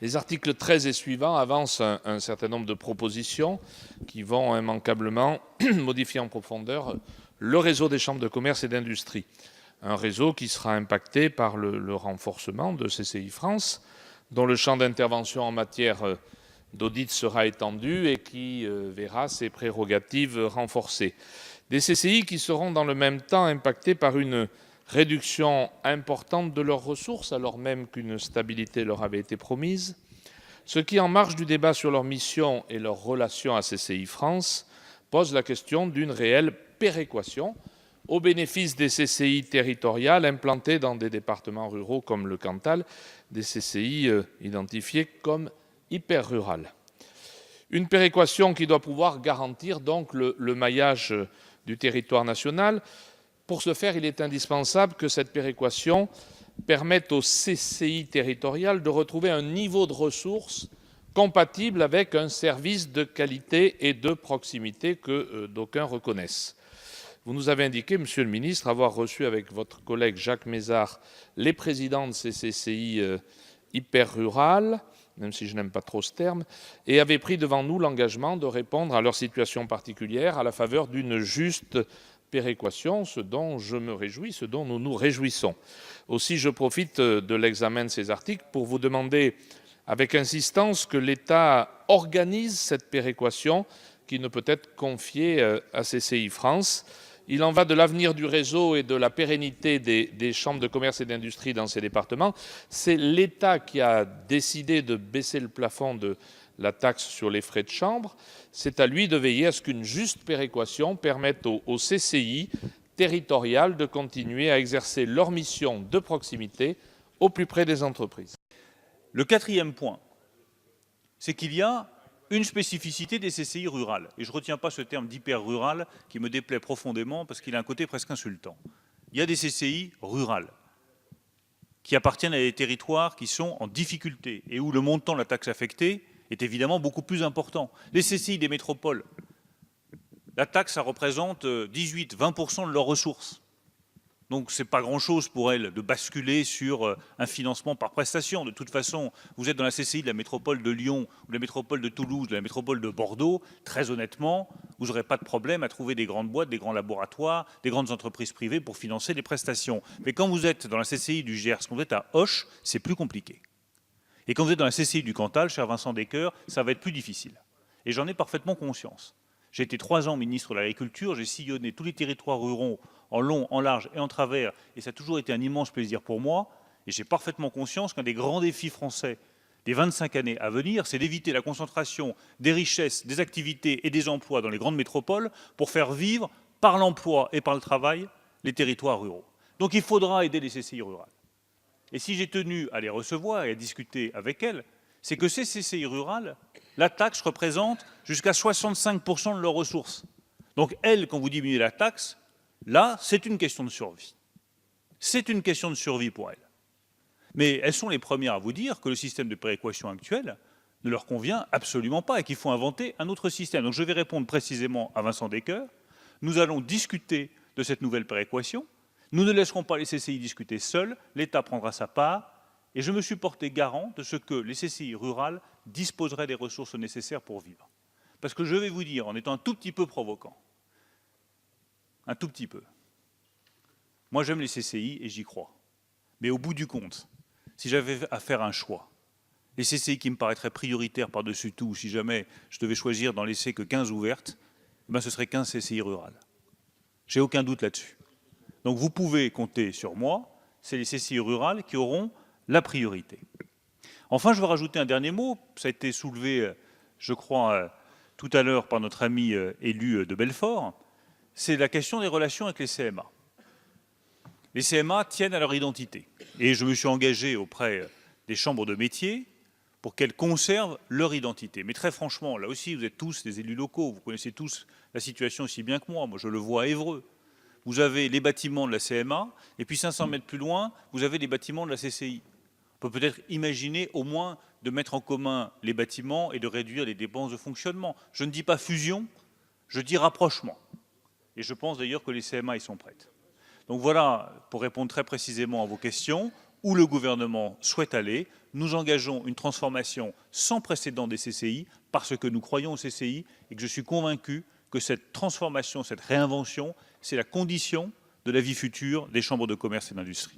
Les articles 13 et suivants avancent un certain nombre de propositions qui vont immanquablement modifier en profondeur le réseau des chambres de commerce et d'industrie. Un réseau qui sera impacté par le renforcement de CCI France, dont le champ d'intervention en matière d'audit sera étendu et qui verra ses prérogatives renforcées. Des CCI qui seront dans le même temps impactés par une réduction importante de leurs ressources, alors même qu'une stabilité leur avait été promise, ce qui, en marge du débat sur leur mission et leur relation à CCI France, pose la question d'une réelle péréquation au bénéfice des CCI territoriales implantées dans des départements ruraux comme le Cantal, des CCI identifiées comme hyper rurales. Une péréquation qui doit pouvoir garantir donc le maillage du territoire national. Pour ce faire, il est indispensable que cette péréquation permette aux CCI territoriales de retrouver un niveau de ressources compatible avec un service de qualité et de proximité que d'aucuns reconnaissent. Vous nous avez indiqué, Monsieur le Ministre, avoir reçu avec votre collègue Jacques Mézard les présidents de ces CCI hyper rurales, même si je n'aime pas trop ce terme, et avez pris devant nous l'engagement de répondre à leur situation particulière à la faveur d'une juste péréquation, ce dont je me réjouis, ce dont nous nous réjouissons. Aussi, je profite de l'examen de ces articles pour vous demander avec insistance que l'État organise cette péréquation qui ne peut être confiée à CCI France. Il en va de l'avenir du réseau et de la pérennité des chambres de commerce et d'industrie dans ces départements. C'est l'État qui a décidé de baisser le plafond de la taxe sur les frais de chambre. C'est à lui de veiller à ce qu'une juste péréquation permette aux CCI territoriales de continuer à exercer leur mission de proximité au plus près des entreprises. Le quatrième point, c'est qu'il y a une spécificité des CCI rurales. Et je ne retiens pas ce terme d'hyper-rural qui me déplaît profondément parce qu'il a un côté presque insultant. Il y a des CCI rurales qui appartiennent à des territoires qui sont en difficulté et où le montant de la taxe affectée est évidemment beaucoup plus important. Les CCI des métropoles, la taxe, ça représente 18-20% de leurs ressources. Donc ce n'est pas grand-chose pour elles de basculer sur un financement par prestation. De toute façon, vous êtes dans la CCI de la métropole de Lyon, ou de la métropole de Toulouse, de la métropole de Bordeaux, très honnêtement, vous n'aurez pas de problème à trouver des grandes boîtes, des grands laboratoires, des grandes entreprises privées pour financer les prestations. Mais quand vous êtes dans la CCI du Gers, quand vous êtes à Auch, c'est plus compliqué. Et quand vous êtes dans la CCI du Cantal, cher Vincent Descoeur, ça va être plus difficile. Et j'en ai parfaitement conscience. J'ai été 3 ans ministre de l'Agriculture, j'ai sillonné tous les territoires ruraux en long, en large et en travers, et ça a toujours été un immense plaisir pour moi. Et j'ai parfaitement conscience qu'un des grands défis français des 25 années à venir, c'est d'éviter la concentration des richesses, des activités et des emplois dans les grandes métropoles pour faire vivre, par l'emploi et par le travail, les territoires ruraux. Donc il faudra aider les CCI rurales. Et si j'ai tenu à les recevoir et à discuter avec elles, c'est que ces CCI rurales, la taxe représente jusqu'à 65% de leurs ressources. Donc elles, quand vous diminuez la taxe, là, c'est une question de survie. C'est une question de survie pour elles. Mais elles sont les premières à vous dire que le système de péréquation actuel ne leur convient absolument pas et qu'il faut inventer un autre système. Donc je vais répondre précisément à Vincent Descoeur. Nous allons discuter de cette nouvelle péréquation. Nous ne laisserons pas les CCI discuter seuls. L'État prendra sa part. Et je me suis porté garant de ce que les CCI rurales disposeraient des ressources nécessaires pour vivre. Parce que je vais vous dire, en étant un tout petit peu provoquant, un tout petit peu, moi j'aime les CCI et j'y crois. Mais au bout du compte, si j'avais à faire un choix, les CCI qui me paraîtraient prioritaires par-dessus tout, si jamais je devais choisir d'en laisser que 15 ouvertes, ben ce serait 15 CCI rurales. J'ai aucun doute là-dessus. Donc vous pouvez compter sur moi, c'est les CCI rurales qui auront la priorité. Enfin, je veux rajouter un dernier mot. Ça a été soulevé, je crois, tout à l'heure par notre ami élu de Belfort. C'est la question des relations avec les CMA. Les CMA tiennent à leur identité. Et je me suis engagé auprès des chambres de métiers pour qu'elles conservent leur identité. Mais très franchement, là aussi, vous êtes tous des élus locaux. Vous connaissez tous la situation aussi bien que moi. Moi, je le vois à Évreux. Vous avez les bâtiments de la CMA, et puis 500 mètres plus loin, vous avez les bâtiments de la CCI. On peut peut-être imaginer au moins de mettre en commun les bâtiments et de réduire les dépenses de fonctionnement. Je ne dis pas fusion, je dis rapprochement. Et je pense d'ailleurs que les CMA y sont prêtes. Donc voilà, pour répondre très précisément à vos questions, où le gouvernement souhaite aller. nous engageons une transformation sans précédent des CCI parce que nous croyons aux CCI et que je suis convaincu que cette transformation, cette réinvention, c'est la condition de la vie future des chambres de commerce et d'industrie.